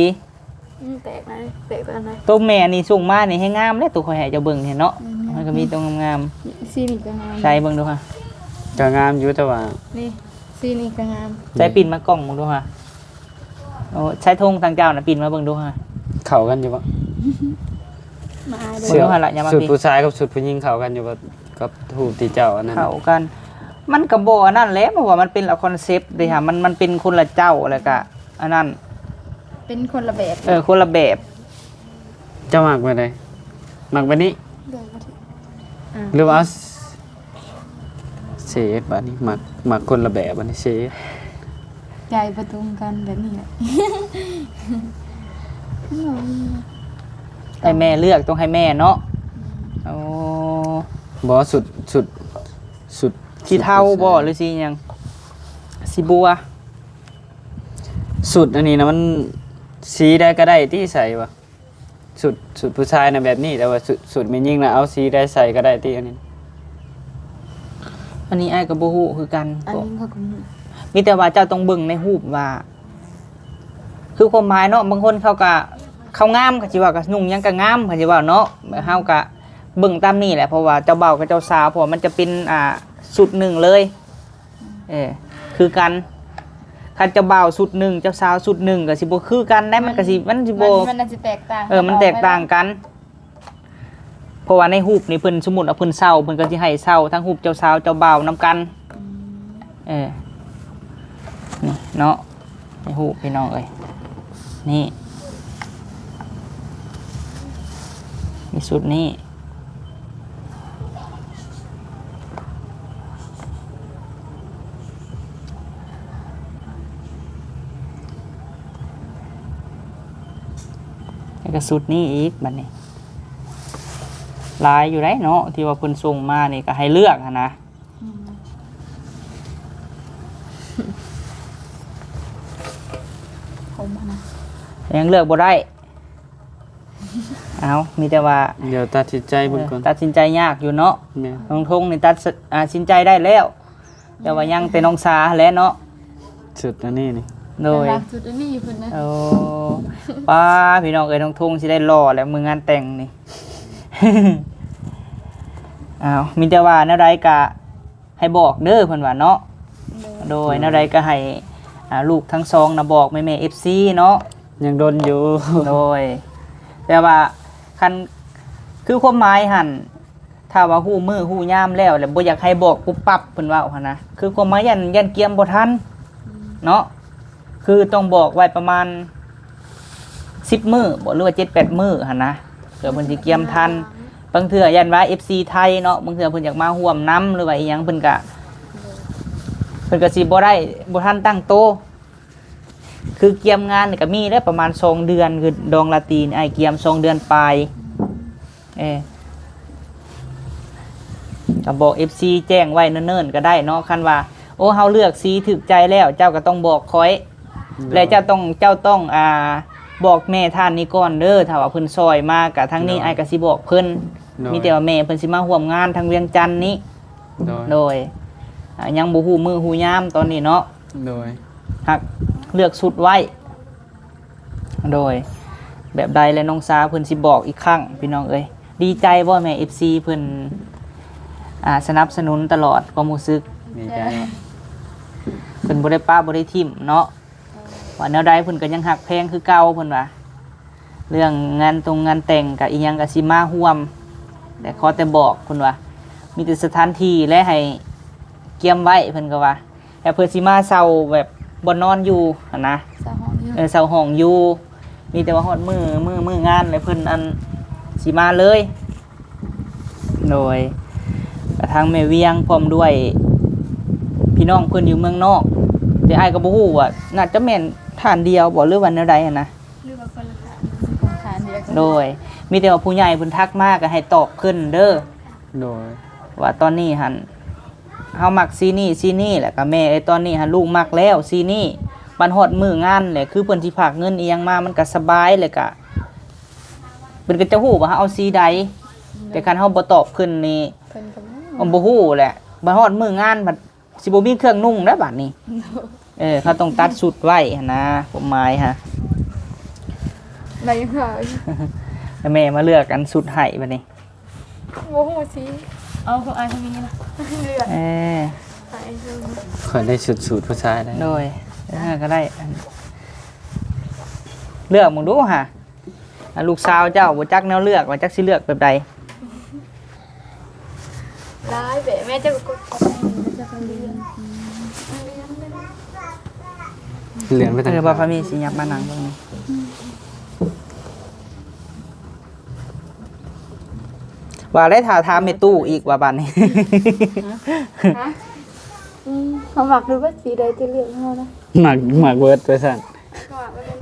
แตกไหมแตกตัวอันไหน ตัวแม่นี่ส่งมานี่ให้งามเด้ตัวข่อยให้เจ้าเบิ่งเห็นเนาะมันก็มีตรงงาม สีนี่ก็งาม ๆใส่เบิ่งดูค่ะ ก็งามอยู่แต่ว่า นี่สีนี่ก็งาม ใส่ปิ่นมากล่องเบิ่งดูค่ะโอ้ใช้ธงทางเจ้าน่ะปิ่นมาเบิ่งดูค่ะ เข้ากันอยู่บ่ มาอายเล เบิ่งดูค่ะละอย่ามา สุด ปิ่น ผู้ชายกับสุดผู้หญิงเข้ากันอยู่บ่กับทูปที่เจ้าอันนั้น เข้ากัน มันก็บ่อันนั้นแหละเพราะว่ามันเป็นละคอนเซปต์เด้ค่ะมันเป็นคนละเจ้าแล้วก็อันนั้น เป็นคนละแบบ คนละแบบ เจ้ามักไปได้มักไปนี้ เดินมาถึง หรือว่าเอาเซฟบัดนี้มักคนละแบบบัดนี้เซฟ ใจประตุงกันแบบนี้แหละ ให้แม่เลือกต้องให้แม่เนาะโอ้ บ่สุด สีเทาบ่หรือสีหยังสีบัว สุดอันนี้นะมันสีได้ก็ได้ที่ใส่บ่สุดผู้ชายน่ะแบบนี้แต่ว่าสุดแม่นยิ่งน่ะเอาสีได้ใส่ก็ได้ที่อันนี้ อันนี้อ้ายก็บ่ฮู้คือกัน อันนี้เขาก็มี มีแต่ว่าเจ้าต้องเบิ่งในรูปว่า คือความหมายเนาะบางคนเขาก็เขางามก็สิว่าก็นุ่งหยังก็งามก็สิว่าเนาะเฮาก็เบิ่งตามนี่แหละเพราะว่าเจ้าเบ่าวกับเจ้าสาวเพราะว่ามันจะเป็นสุดหนึ่งเลยคือกันคันเจ้าบ่าวสุดหนึ่งเจ้าสาวสุดหนึ่งก็สิบ่คือกันได้มันก็สิมันสิบ่ มันน่าจะแตกต่าง มันแตกต่างกัน เพราะว่าในรูปนี่เพิ่นสมมุติว่าเพิ่นเศร้าเพิ่นก็สิให้เศร้าทั้งรูปเจ้าสาวเจ้าบ่าวนํกันนี่เนาะในรูปพี่น้องเอ้ยนี่มีสุดนี้แล้วก็สุดนี้อีกบัดนี้หลายอยู่ได้เนาะที่ว่าเพิ่นส่งมานี่ก็ให้เลือกนะ ผมนะ ยังเลือกบ่ได้ เอามีแต่ว่า เดี๋ยวตัดสินใจเบิ่งก่อน ตัดสินใจยากอยู่เนาะ แม่ น้องทงนี่ตัดสินใจได้แล้ว แต่ว่ายังแต่น้องสาแหล้วเนาะ สุดอันนี้นี่ โดย รักจุดอันนี้อยู่เพิ่นนะ โอ้ป้าพี่น้องเอ้ยน้องทงสิได้รอแล้วมืองานแต่งนี่ อ้าวมีแต่ว่าแนวใดก็ให้บอกเด้อเพิ่นว่าเนาะโดยแนวใดก็ให้ลูกทั้งสองนะบอกแม่ๆ FC เนาะ ยังโดนอยู่ โดยแต่ว่าคันคือความหมายหั่น ถ้าว่าฮู้มือฮู้ยามแล้วบ่อยากให้บอกปุ๊บปั๊บเพิ่นเว้าหั่นนะคือความหมายยันเกียมบ่ทันเนาะคือต้องบอกไว้ประมาณ10มื้อบ่หรือว่า7-8มื้อหั่นนะเผื่อเพิ่นสิเกียมทันบางเทื่อยันว่า FC ไทยเนาะบางเทื่อเพิ่นอยากมาร่วมนํหรือว่าอีหยังเพิ่นก็สิบ่ได้บ่ทันตั้งโตะคือเกียมงานนี่ก็มีได้ประมาณ2เดือนคือดองลาตีนไอ้เกียม2เดือนปลายก็บอก FC แจ้งไว้เนิ่นๆก็ได้เนาะคันว่าโอ้เฮาเลือกสีถูกใจแล้วเจ้าก็ต้องบอกคอยและเจ้าต้องบอกแม่ท่านนี้ก่อนเด้อถ้าว่าเพิ่นซอยมากะทั้งนี้ไอ้ก็สิบอกเพิ่นมีแต่ว่าแม่เพิ่นสิมาร่วมงานทางเวียงจันทน์นี้โดยยังบ่ฮู้มื้อฮู้ยามตอนนี้เนาะโดยหักเลือกสุดไว้โดยแบบใดและน้องสาเพิ่นสิบอกอีกครั้งพี่น้องเอ้ยดีใจบ่แม่ FC เพิ่นสนับสนุนตลอดความรู้สึกดีใจเพิ่นบ่ได้ป้าบ่ได้ทิ่มเนาะว่าแนวใดเพิ่นก็ยังหักแพงคือเก่าเพิ่นว่าเรื่องงานแต่งก็อีหยังก็สิมาร่วมแต่ขอแต่บอกเพิ่นว่ามีแต่สถานที่และให้เกียมไว้เพิ่นก็ว่าแต่เพิ่นสิมาเซาแบบบ่นอนอยู่หั่นนะเซาห้องอยู่มีแต่ว่าฮอดมื้องานแล้วเพิ่นสิมาเลยโดยกระทั่งแม่เวียงพร้อมด้วยพี่น้องเพิ่นอยู่เมืองนอกแต่อ้ายก็บ่ฮู้ว่าน่าจะแม่นฐานเดียวบ่หรือว่าแนวใดหั่นนะ หรือว่าคนละทานเดียวกัน โดยมีแต่ว่าผู้ใหญ่เพิ่นทักมาก็ให้ตอบขึ้นเด้อโดยว่าตอนนี้หั่นเฮามักซีนี่แหละก็แม่ตอนนี้หั่นลูกมักแล้วซีนี่บันฮอดมื้องานแหละคือเพิ่นสิฝากเงินอีหยังมามันก็สบายเลยก็เพิ่นก็จะฮู้ว่าเฮาเอาสีใดแต่คันเฮาบ่ตอบขึ้นนี่เพิ่นก็ บ่ฮู้แหละบัดฮอดมื้องานบัดสิบ่มีเครื่องนุ่งแล้วบัดนี้เขาต้องตัดชุดไว้หั่นนะผมหมายฮะ ได้ค่ะ แล้วแม่มาเลือกกันชุดให้บัดนี้โอ้โหสิ เอาของอายคนนี้นะ เลือดใส่เพิ่น ขอได้สูตรผู้ชายได้โดยก็ได้เลือกมึงดูฮะลูกสาวเจ้าบ่จักแนวเลือกว่าจักสิเลือกแบบใด ร้ายแบบแม่จะกดเรียนไปทางบ่พามีสิยับมานั่งเบิ่งนี่ว่าได้ถามแม่ตู้อีกว่าบัดนี้ ฮะเขาหมักดูว่าสีใดจะเลือกเฮานะ หมักเวิร์ดไปสั่น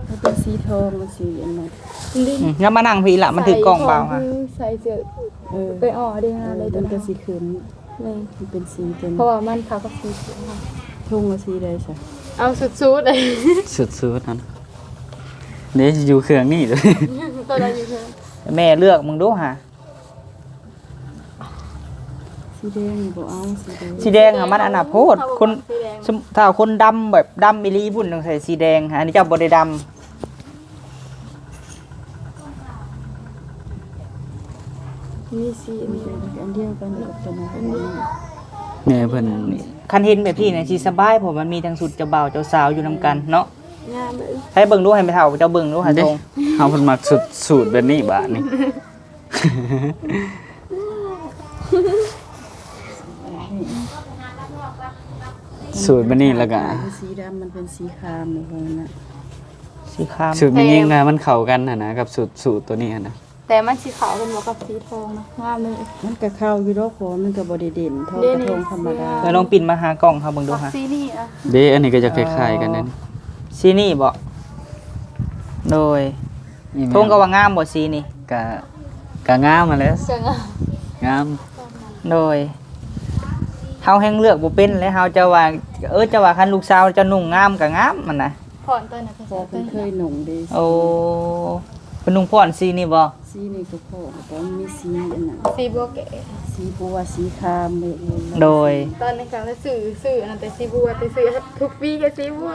มันเป็นสีทองมันสีอันนั้น งั้นมานั่งพี่ละมันถือกล่องเปล่าค่ะ ใส่เสื้อไปอ่อได้งานเลยตัว มันก็ นั้น สีขึ้น นี่ มันเป็นสีเต็ม เพราะว่ามันเขาก็สีเขียว ทุ่งละสีใดใช่ เอาสุดๆเลย สุดนั้นเดี๋ยวอยู่เครื่องนี่เลย ตัวเราอยู่เพิ่น แม่เลือกมึงดูฮะ สีแดงบ่เอาสีแดง สีแดงอะมันอนาโพดคนถ้าคนดำแบบดำอีหลีพุ่นต้องใส่สีแดงฮะอันนี้เจ้าบ่ได้ดำ มีสี มันเป็นอันเดียวกันกับตัวนั้น แม่เพิ่น คันเห็นแบบพี่เนี่ยสิสบายเพราะมันมีทั้งสุดเจ้าบ่าวเจ้าสาวอยู่นำกันเนาะ งามเลย ให้เบิ่งดูให้ไม่เท่าเจ้าเบิ่งดูหา เด้ ตรง เฮาเพิ่นมักสูตรแบบนี้บาดนี้ สูตรแบบนี้แล้วก็ สีดำมันเป็นสีครามเลยคนนั้น สีคราม สูตรมันยิ่งนะมันเข้ากันนะกับสูตรตัวนี้นะ แต่มันสีขาวเป็นหมวกกับสีทองนะงามเลย มันก็เข้าอยู่ดอกโขมันก็บ่ได้เด่นเท่ากระทงธรรมดา แล้วลองปิ่นมาหากล่องครับเบิ่งดูฮะ สีนี่อ่ะ เด้อันนี้ก็จะคล้ายๆกันนั่น สีนี่บ่โดยทงก็ว่างามบ่สีนี่ กะงามมาแล้ว เสียงอ่ะ งาม โดยเฮาแฮงเลือกบ่เป็นแล้วเฮาจะว่าจะว่าคันลูกสาวจะนุ่งงามก็งามมันน่ะ ผ่อนตัวน่ะ พอเพิ่นเคยหนุ่งเด้ โอ้เป็นนุ่งพรสีนี่บ่ สีนี่ก็พอแต่มันมีสีอันนั้น สีบัวแก่ สีบัวสีครามเลย โดย ตอนในการสื่ออันนั้นแต่สีบัวแต่สื่อทุกปีก็สีบัว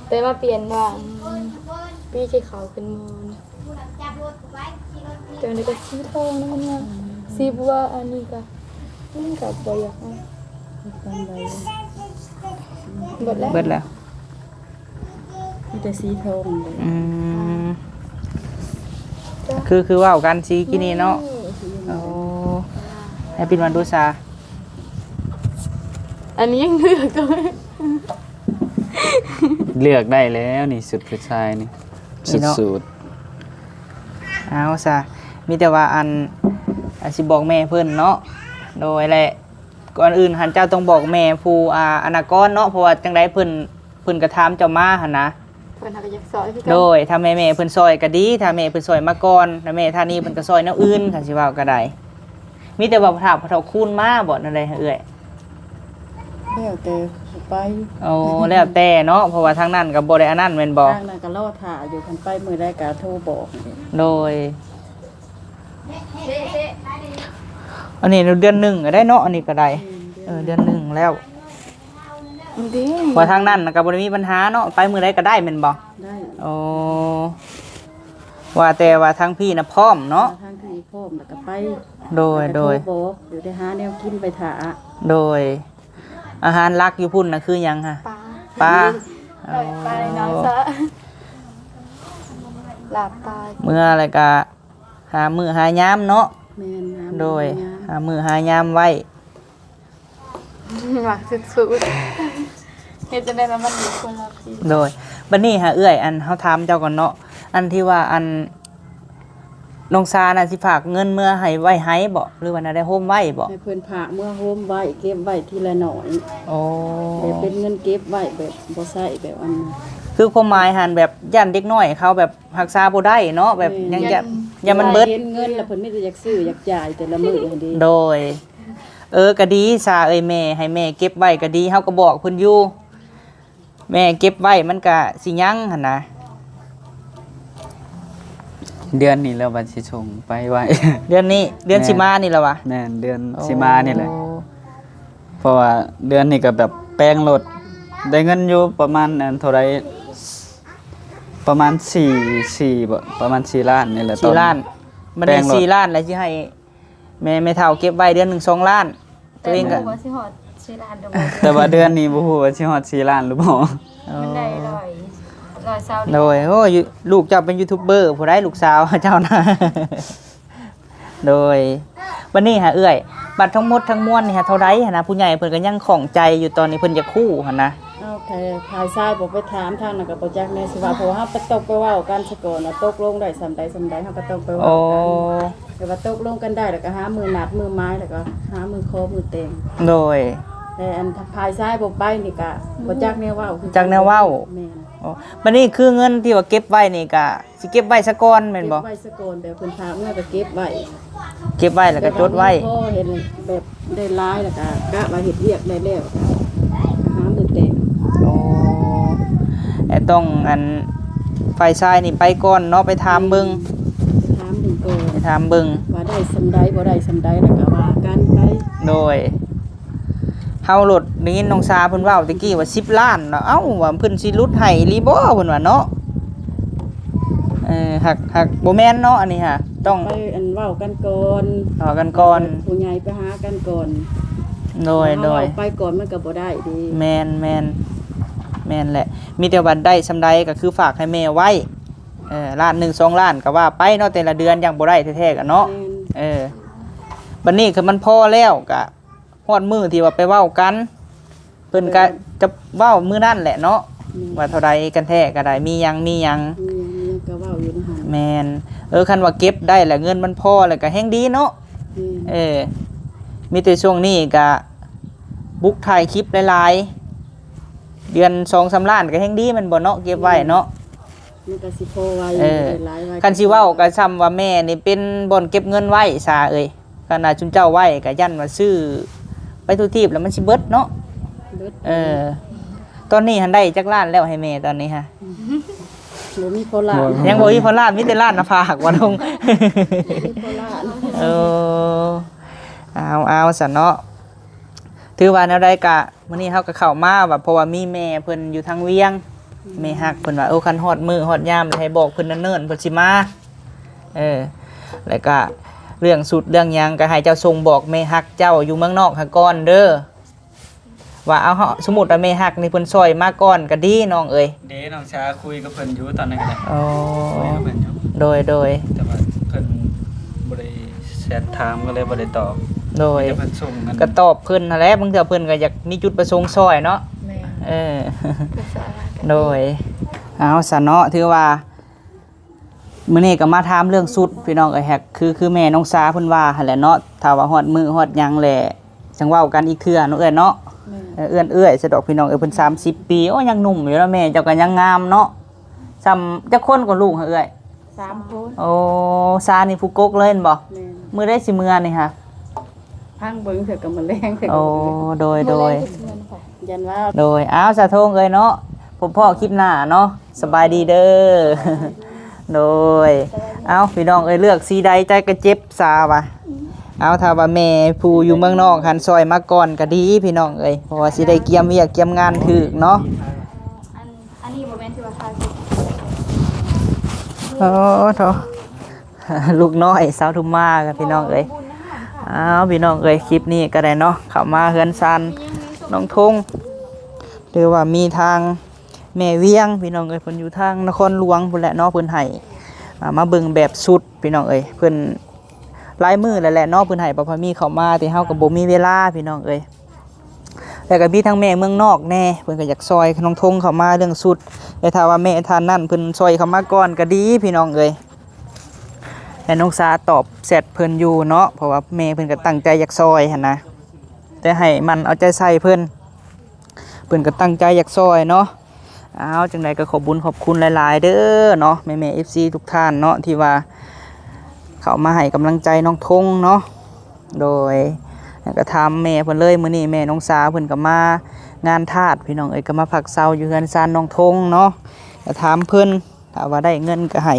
แต่มาเปลี่ยนว่าปีที่เขาเป็นมอนจังนี้ก็สีทองนะมันว่าสีบัวอันนี้ก็มันก็บ่อยากเอา ตามใด เบิดแล้ว เบิดแล้ว มีแต่สีทองเลย คือเว้ากันสีกินนี่เนาะโอ้ ให้ปิดมันดูซา อันนี้ยังเลือกก็ไม่ เลือกได้แล้วนี่สุดผู้ชายนี่สุด เอาซะมีแต่ว่าอันสิบอกแม่เพิ่นเนาะโดยแหละก่อนอื่นหันเจ้าต้องบอกแม่ผู้อนาคตเนาะเพราะว่าจังได๋เพิ่นกระทำเจ้ามาหั่นนะ เพิ่นหาก็อยากซอยคือกั โดยถ้าแม่เพิ่นซอยก็ดีถ้าแม่เพิ่นซอยมาก่อนแล้วแม่ท่านี้เพิ่นก็ซอยแนวอื่นคันสิเว้าก็ได้มีแต่ว่าถ้าเฒ่าคูณมาบ่นั่นใดเอ้ย แล้วแต่ไป โอ้แล้วแต่เนาะเพราะว่าทางนั้นก็บ่ได้อันนั้นแม่นบ่ ทางนั้นก็รอถ่าอยู่คันไปมื้อใดก็โทรบอกนี่ โดยอันนี้เดือนหนึ่งก็ได้เนาะอันนี้ก็ได้เดือนหนึ่งแล้ว ดี เพราะทางนั้นน่ะก็บ่ได้มีปัญหาเนาะไปมื้อใดก็ได้แม่นบ่ ได้ โอ้ว่าแต่ว่าทางพี่น่ะพร้อมเนาะ ทางที่พร้อมแล้วก็ไป โดย แล้วก็โทรบอกเดี๋ยวได้หาแนวกินไปถ่า โดยอาหารหลักอยู่พุ่นน่ะคือหยังฮะ ปลา ปลา ปลาปลาน้องซะลาบปลา เมื่ออะไรก็หามือหายามเนาะ แม่นหา โดย หา หามือหายามไว้ หมักสุดๆเฮ็ดจังได๋มันมีคนรับสิ โดยบัดนี้หาเอื้อยอันเฮาถามเจ้าก่อนเนาะอันที่ว่าอันน้องซาน่ะสิฝากเงินเมื่อให้ไว้ให้บ่หรือว่าน่ะได้โฮมไว้บ่ ให้เพิ่นพากเมื่อโฮมไว้เก็บไว้ทีละหน่อย โอ้ แต่เป็นเงินเก็บไว้แบบบ่ใช้แบบอันนั้น คือความหมายหันแบบย่านเด็กน้อยเขาแบบรักษาบ่ได้เนาะแบบยังจะอย่ามันเบิด เห็นเงินแล้วเพิ่นมีแต่อยากซื้ออยากจ่ายแต่ละมื้อหั่นเด้ โดยก็ดีซาเอ้ยแม่ให้แม่เก็บไว้ก็ดีเฮาก็บอกเพิ่นอยู่แม่เก็บไว้มันก็สิยังหั่นนะ ๆเดือนนี้แล้วบัดสิส่งไปไว้ เดือนนี้เดือนสิมานี่แล้ววะ แม่นเดือนสิมานี่แหละเพราะว่าเดือนนี้ก็แบบแปลงรถได้เงินอยู่ประมาณอันเท่าไรประมาณ4บ่ประมาณ4ล้านนี่แหละตอ 4ล้านมันได้4ล้านแล้วสิให้แม่เฒ่าเก็บไว้เดือนหนึง2ล้านตัวเองก็ บ่สิฮอดสิล้านดอก แต่ว่าเดือนนี้บ่ฮู้ว่าสิฮอด4ล้านหรือบ่ มันได้100 120 โดยโอ้ยลูกเจ้าเป็นยูทูบเบอร์ผู้ใดลูกสาว เจ้านะ โดยวันนี้หาเอื้อยบัตรทั้งหมดทั้งมวลนี่ฮะเท่าไรหะนะผู้ใหญ่เพิ่นก็ยังของใจอยู่ตอนนี้เพิ่นจะคู่หั่นนะ เอาแค่ภายซ้ายบ่ไปถามทางนั้นก็บ่จักแน่สิว่าเพราะว่าเฮาไปตกไปเว้ากันซะก่อนว่าตกลงได้ส่ำใดเฮาก็ต้องไปเว้า โอ้ กันแต่ว่าตกลงกันได้แล้วก็หามือนัดมือไม้แล้วก็หามือคอมือเต็ง โดย แต่อันภายซ้ายบ่ไปนี่ก็บ่จักแนวเว้าคือ จักแนวเว้า แม่น โอ้บัดนี้คือเงินที่ว่าเก็บไว้นี่ก็สิเก็บไว้ซะก่อนแม่นบ่ เก็บไว้ซะก่อนแบบเพิ่นพาเมื่อก็เก็บไว้ เก็บไว้แล้วก็จดไว้ พอเห็นแบบได้หลายแล้วก็กะว่าเฮ็ดเวียกได้แล้วหามือเต็ง โอ้แต่ต้องอันไฟซ้ายนี่ไปก่อนเนาะไปถามเบิ่ง ถามถึงก่อน ไปถามเบิ่ง ว่าได้สำใดบ่ได้สำใดแล้วก็ว่ากันไป โดยเฮาโหลดได้ยินน้องซาเพิ่นเว้าตะกี้ว่า10ล้านเนาะเอ้าว่าเพิ่นสิลดให้อีหลีบ่เพิ่นว่าเนาะหักบ่แม่นเนาะอันนี้ฮะต้อง ไปอันเว้ากันก่อน ต่อกันก่อน ผู้ใหญ่ไปหากันก่อน โดย เว้าไปก่อนมันก็บ่ได้ดี แม่นแหละ มีแต่ว่าได้ซำใดก็คือฝากให้แม่ไว้ล้าน1 2ล้านก็ว่าไปเนาะแต่ละเดือนยังบ่ได้แท้ๆกันเนาะ แม่น บัดนี้คือมันพอแล้วก็ฮอดมื้อที่ว่าไปเว้ากันเพิ่นก็จะเว้ามื้อนั้นแหละเนาะว่าเท่าใดกันแท้ก็ได้มีหยัง มีก็เว้าอยู่นะฮะ แม่นคันว่าเก็บได้แล้วเงินมันพอแล้วก็แฮงดีเนาะ แม่น มีแต่ช่วงนี้ก็บุกถ่ายคลิปหลายๆเดือน 2-3 ล้านก็แฮงดีมันบ่เนาะเก็บไว้เนาะ มันก็สิพอไว้ เออ หลายไว้ คันสิเว้าก็ซ้ำว่าแม่นี่เป็นบ่อนเก็บเงินไว้ซาเอ้ยขนาดจุนเจ้าไว้ก็ยันว่าซื้อไปทุกทีบแล้วมันสิเบิดเนาะ เบิด ตอนนี้หันได้จักล้านแล้วให้แม่ตอนนี้ฮะ บ่มีโคราช ยังบ่มีพอล้านมีแต่ล้านนะพากว่าลง มีโคราช เออเอาซะเนาะถือว่าแนวใดกะมื้อนี้เฮาก็เข้ามาว่าเพราะว่ามีแม่เพิ่นอยู่ทางเวียงแม่ฮักเพิ่นว่าคันฮอดมื้อฮอดยามให้บอกเพิ่นเนิ่นๆเพิ่นสิมาแล้วก็เรื่องสุดเรื่องหยังก็ให้เจ้าส่งบอกแม่ฮักเจ้าอยู่เมืองนอกหาก่อนเด้อว่าเอาเฮาสมมุติว่าแม่ฮักนี่เพิ่นซอยมาก่อนก็ดีน้องเอ้ย เด้น้องชาคุยกับเพิ่นอยู่ตอนนั้นก็ได้ อ๋อ คุยกับเพิ่นอยู่ โดย แต่ว่าเพิ่นบ่ได้แชทถามก็เลยบ่ได้ตอบ โดย จะเพิ่นส่งกัน ก็ตอบเพิ่นนั่นแหละบางเทื่อเพิ่นก็อยากมีจุดประสงค์ซอยเนาะ แม่ เออ ภาษาอะไรกัน โดยเอาซะเนาะถือว่ามื้อนี้ก็มาถามเรื่องสุดพี่น้องเอ้ยแฮกคือแม่น้องสาเพิ่นว่าหั่นแหละเนาะถ้าว่าฮอดมื้อฮอดหยังแหละจังเว้ากันอีกเทื่อเนาะเอ้ยเนาะ แม่ เอื้อนเอื้อยสะดอกพี่น้องเอ้ยเพิ่น30 ปีโอ้ยังหนุ่มอยู่แล้วแม่เจ้าก็ยังงามเนาะซ้ำจักคนกว่าลูกเหรอเอ้ย 3 คน โอ้ซานี่ผู้กกเลยเห็นบ่ แม่ มื้อได้สิมื้อนี่ค่ะ พังเบิ่งเถอะก็มาแรงเถอะก็ โอ้ มาแรง โดยโดย ยันว่า โดยอ้าวสาธงเอ้ยเนาะผมพ่อคลิปหน้าเนาะสบายดีเด้อ โดยเอาพี่น้องเอ้ยเลือกสีใดใจก็เจ็บซาวะเอาถ้าว่าแม่ผู้อยู่เมืองนอกหันซอยมาก่อนก็ดีพี่น้องเอ้ยเพราะว่าสิได้เกียมเวียกเกียมงานถึกเนาะ อันนี้บ่แม่นที่ว่าทาสิ โอ้โถ ลูกน้อยสาวทุมมากับพี่น้องเอ้ยอ้าวพี่น้องเอ้ยคลิปนี้ก็ได้เนาะเข้ามาเฮือนซันน้องทงหรือว่ามีทางแม่เวียงพี่น้องเอ้ยเพิ่นอยู่ทางนครหลวงพุ่นแหละเนาะเพิ่นให้มาเบิ่งแบบสุดพี่น้องเอ้ยเพิ่นหลายมื้อแล้วแหละเนาะเพิ่นให้บ่พอมีเข้ามาแต่เฮาก็บ่มีเวลาพี่น้องเอ้ยแล้วก็มีทั้งแม่เมืองนอกแน่เพิ่นก็อยากซอยน้องทงเข้ามาเรื่องสุดแต่ถ้าว่าแม่ท่านนั่นเพิ่นซอยเข้ามาก่อนก็ดีพี่น้องเอ้ยแต่น้องสาตอบแชทเพิ่นอยู่เนาะเพราะว่าแม่เพิ่นก็ตั้งใจอยากซอยหั่นนะแต่ให้มันเอาใจใส่เพิ่นก็ตั้งใจอยากซอยเนาะอ้าวจังไดก็ขอบคุญขอบคุณหลายๆเด้อเนาะแม่ๆ FC ทุกท่านเนาะที่ว่าเข้ามาให้กำลังใจน้องทงเนาะโดยแล้วก็ถามแม่เพิ่นเลยมื้อนี้แม่น้องสาเพิ่นก็มางานทาสพี่น้องเอ้ยก็มาพักเซาอยู่เฮือนซานน้องทงเนาะก็ถามเพิ่นถ้าว่าได้เงินก็ให้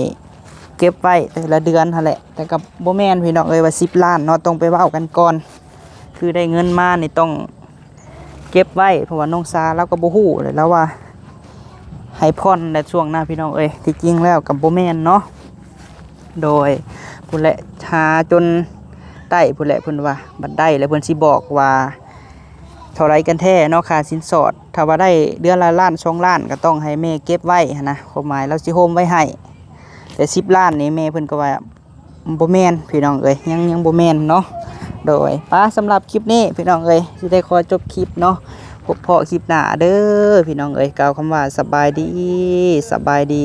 เก็บไว้แต่ละเดือนหั่นแหละแต่ก็บ่แม่นพี่น้องเอ้ยว่า10 ล้านเนาะต้องไปเว้ากันก่อนคือได้เงินมานี่ต้องเก็บไว้เพราะว่าน้องสาเราก็บ่ฮู้เลยแล้วว่าให้พรในช่วงหน้าพี่น้องเอ้ยที่จริงแล้วกับบ่แม่นเนาะโดยพุ่นแหละหาจนได้พุ่นแหละเพิ่นว่าบัดได้แล้วเพิ่นสิบอกว่าเท่าไรกันแท้เนาะค่าสินสอดถ้าว่าได้เดือนละล้าน2 ล้านก็ต้องให้แม่เก็บไว้หันนะความหมายเราสิโฮมไว้ให้แต่10 ล้านนี่แม่เพิ่นก็ว่าบ่แม่นพี่น้องเอ้ยยังบ่แม่นเนาะโดยป้าสำหรับคลิปนี้พี่น้องเอ้ยสิได้ขอจบคลิปเนาะพบเพาะคลิปหน้าเด้อพี่น้องเอ้ยกล่าวคำว่าสบายดี